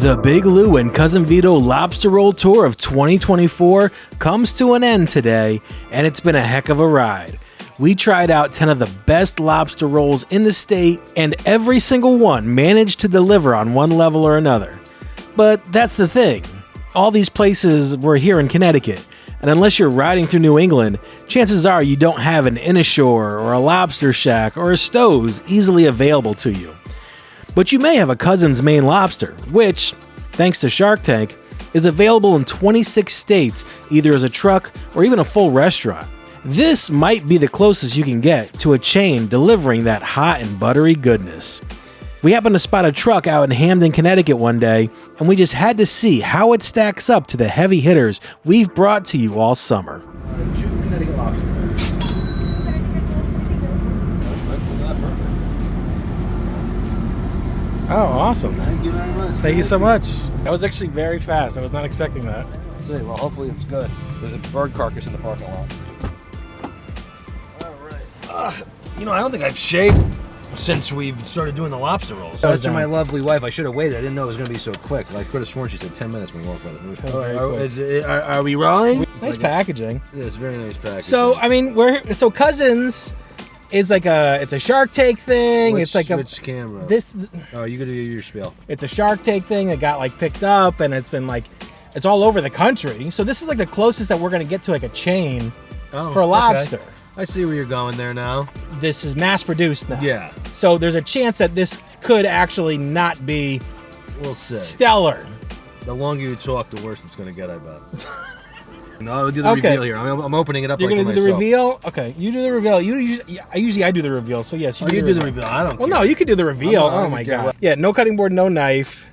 The Big Lou and Cousin Vito Lobster Roll Tour of 2024 comes to an end today, and it's been a heck of a ride. We tried out 10 of the best lobster rolls in the state, and every single one managed to deliver on one level or another. But that's the thing. All these places were here in Connecticut, and unless you're riding through New England, chances are you don't have an Inishore or a Lobster Shack or a Stowe's easily available to you. But you may have a COUSINS Maine Lobster, which, thanks to Shark Tank, is available in 26 states, either as a truck or even a full restaurant. This might be the closest you can get to a chain delivering that hot and buttery goodness. We happened to spot a truck out in Hamden, Connecticut one day, and we just had to see how it stacks up to the heavy hitters we've brought to you all summer. 2 Connecticut lobster. Oh, awesome. Thank you very much. Thank you so much. That was actually very fast. I was not expecting that. Let's see. Well, hopefully it's good. There's a bird carcass in the parking lot. All right. I don't think I've shaved since we've started doing the lobster rolls. As to my lovely wife, I should have waited. I didn't know it was going to be so quick. I could have sworn she said 10 minutes when we walked by the booth. Are we rolling? Nice packaging. Yeah, it's very nice packaging. So, I mean, COUSINS is like it's a Shark Tank thing. It's like which camera? Oh, you gotta do your spiel. It's a Shark Tank thing that got like picked up, and it's been like, it's all over the country. So this is like the closest that we're gonna get to like a chain for a lobster. Okay. I see where you're going there now. This is mass produced now. Yeah. So there's a chance that this could actually not be We'll see. stellar. The longer you talk, the worse it's gonna get, I bet. No, I'll do the reveal here. I'm opening it up. You're like gonna do myself. the reveal? Okay, you do the reveal. Usually I do the reveal. So yes, you do the reveal. I don't. Well, no, you could do the reveal. Oh my god. Yeah, no cutting board, no knife.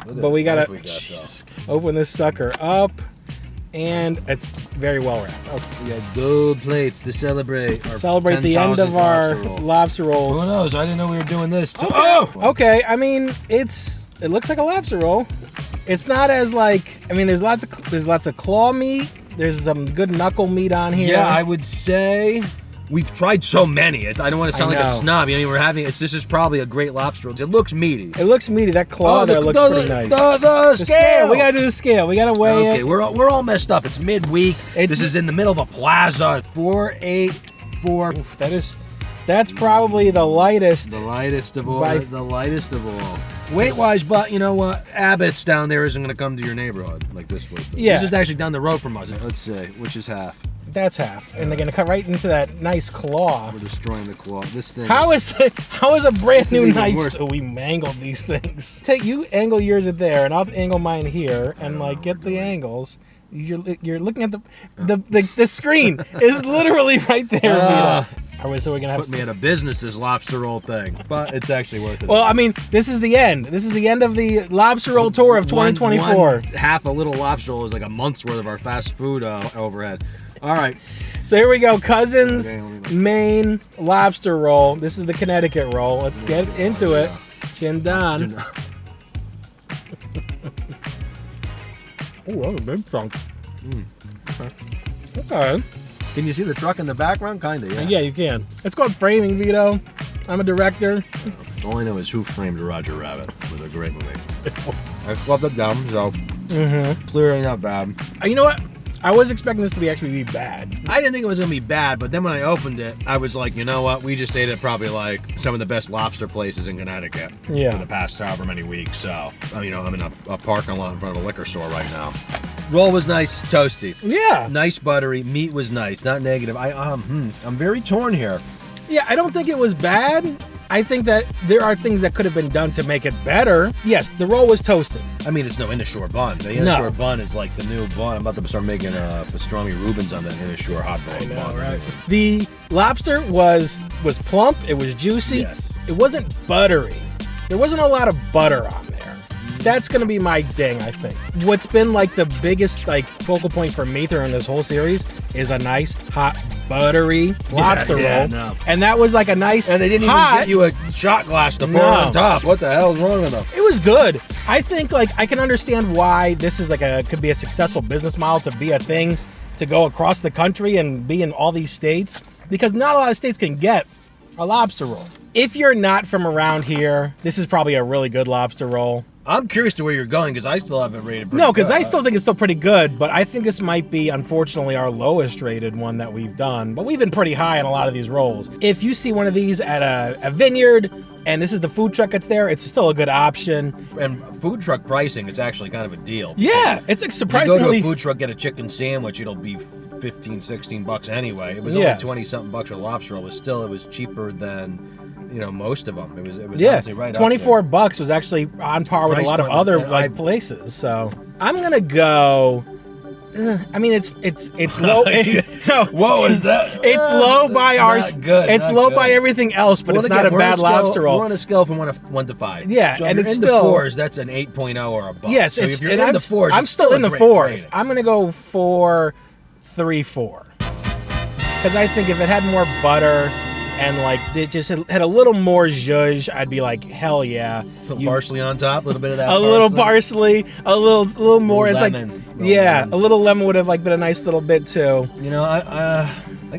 But we gotta open this sucker up, and it's very well wrapped. Okay. We got gold plates to celebrate. The end of our lobster rolls. Who knows? I didn't know we were doing this. Okay. Oh, okay. I mean, it looks like a lobster roll. It's not as like. I mean, there's lots of claw meat. There's some good knuckle meat on here. Yeah, I would say we've tried so many. I don't want to sound like a snob. I mean, this is probably a great lobster roll. It looks meaty. It looks meaty. That claw there looks pretty nice. The scale. We gotta do the scale. We gotta weigh it. Okay, we're all messed up. It's midweek. This is in the middle of a plaza. 484. Oof, that's probably the lightest. The lightest of all. The lightest of all. Weight-wise, but you know what? Abbott's down there isn't going to come to your neighborhood like this was. Yeah. This is actually down the road from us. Let's see, which is half. That's half, and they're going to cut right into that nice claw. We're destroying the claw. This thing. How is a brand new knife? Worse. So we mangled these things. You angle yours at there, and I'll angle mine here, and like get the angles. You're looking at the screen is literally right there, Vito. So we're gonna have put me in a business this lobster roll thing, but it's actually worth it. Well, I mean, this is the end. This is the end of the lobster roll tour of 2024. Half a little lobster roll is like a month's worth of our fast food overhead. All right. So here we go, COUSINS Maine Lobster Roll. This is the Connecticut roll. Let's get into it. Chin down. Oh, that was a big chunk. Okay. Can you see the truck in the background? Kinda, yeah. Yeah, you can. It's called framing, Vito. I'm a director. All I know is Who Framed Roger Rabbit was a great movie. I flubbed it down, so clearly not bad. You know what? I was expecting this to actually be bad. I didn't think it was going to be bad, but then when I opened it, I was like, you know what? We just ate at probably like some of the best lobster places in Connecticut for the past however many weeks. So, I'm in a parking lot in front of a liquor store right now. Roll was nice, toasty. Yeah. Nice buttery. Meat was nice, not negative. I'm very torn here. Yeah, I don't think it was bad. I think that there are things that could have been done to make it better. Yes, the roll was toasted. I mean, it's no Inishore bun. The Inishore bun is like the new bun. I'm about to start making pastrami Reubens on that Inishore hot dog bun. Right? The lobster was plump. It was juicy. Yes. It wasn't buttery. There wasn't a lot of butter on there. That's gonna be my thing, I think. What's been like the biggest like focal point for me during this whole series is a nice hot buttery lobster roll. No. And that was like a nice and they didn't even get you a shot glass to pour on top. What the hell is wrong with them? It was good. I think like I can understand why this is like could be a successful business model to be a thing to go across the country and be in all these states, because not a lot of states can get a lobster roll. If you're not from around here, this is probably a really good lobster roll. I'm curious to where you're going because I still have it rated pretty No, because good. I still think it's still pretty good, but I think this might be, unfortunately, our lowest rated one that we've done. But we've been pretty high on a lot of these rolls. If you see one of these at a vineyard, and this is the food truck that's there, it's still a good option. And food truck pricing, it's actually kind of a deal. Yeah, it's like surprisingly... You go to a food truck, get a chicken sandwich, it'll be 15, 16 bucks anyway. It was only 20 something bucks for a lobster roll, but still it was cheaper than, you know, most of them. It was honestly right 24 up there. bucks was actually on par with a lot of other places. So I'm gonna go. I mean, it's low. Whoa, is that? It's low by our. Good, it's low by everything else, but it's not a bad lobster roll. We're on a scale from 1 to 5. Yeah, so and if it's you're in still the 4s. That's an 8.0 or above. Yes, so it's. if you're And in the 4s, I'm still in the 4s. Rating. I'm gonna go 4.34 because I think if it had more butter and like it just had a little more zhuzh, I'd be like, hell yeah. Some parsley on top, a little bit of that. Little parsley, a little more. It's lemon, like, yeah, a little lemon would have like been a nice little bit too. You know, I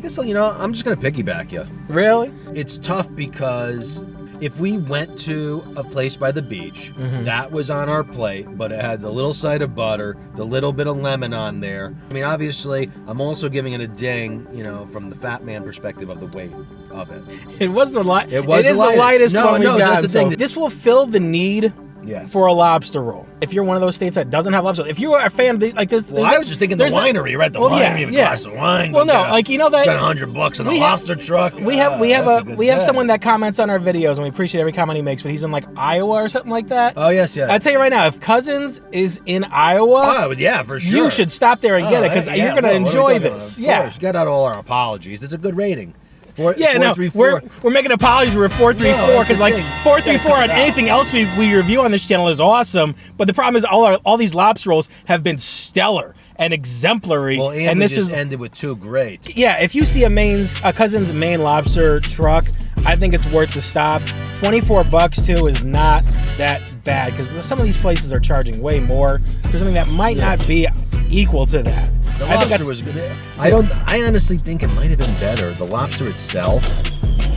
guess, you know, I'm just gonna piggyback you. Really? It's tough because if we went to a place by the beach, that was on our plate, but it had the little side of butter, the little bit of lemon on there. I mean, obviously, I'm also giving it a ding, you know, from the fat man perspective of the weight of it. It was the light. It was the lightest one we've that's gotten. the thing. So this will fill the need. Yes. For a lobster roll. If you're one of those states that doesn't have lobster, if you are a fan of these, like this, Well, I was just thinking the winery. You're at the winery, a glass of wine. Well, no, like you know that spend $100 on a lobster truck. We have someone that comments on our videos, and we appreciate every comment he makes. But he's in like Iowa or something like that. Oh yes, yeah. I tell you right now, if Cousins is in Iowa, yeah, for sure, you should stop there and get it because you're gonna enjoy this. Yeah, got out all our apologies. It's a good rating. We're making apologies. We're 4.34 because like 4.34 on anything else we review on this channel is awesome. But the problem is all these lobster rolls have been stellar and exemplary. Well, and this just ended with 2 great. Yeah, if you see a Cousins Maine Lobster Truck, I think it's worth the stop. $24 too is not that bad because some of these places are charging way more for something that might not be equal to that. The lobster was good. I honestly think it might have been better. The lobster itself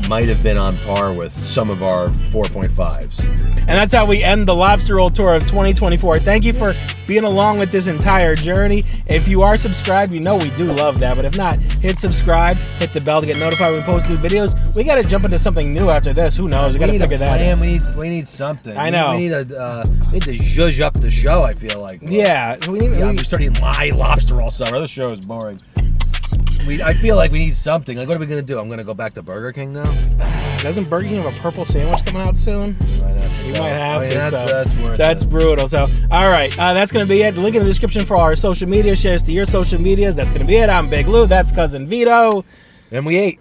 might have been on par with some of our 4.5s. And that's how we end the Lobster Roll Tour of 2024. Thank you for being along with this entire journey. If you are subscribed, you know we do love that. But if not, hit subscribe, hit the bell to get notified when we post new videos. We got to jump into something new after this. Who knows? We got to figure that out. We need something. I know. We need to zhuzh up the show, I feel like. Yeah. We started my lobster all summer. This show is boring. I feel like we need something. Like, what are we going to do? I'm going to go back to Burger King now? Doesn't Burger King have a purple sandwich coming out soon? We might have to. That's worth it. That's brutal. So, all right. That's going to be it. The link in the description for our social media. Shares to your social medias. That's going to be it. I'm Big Lou. That's Cousin Vito. And we ate.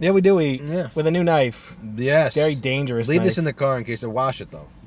Yeah, we do eat. Yeah. With a new knife. Yes. Very dangerous Leave knife. this in the car in case I wash it, though.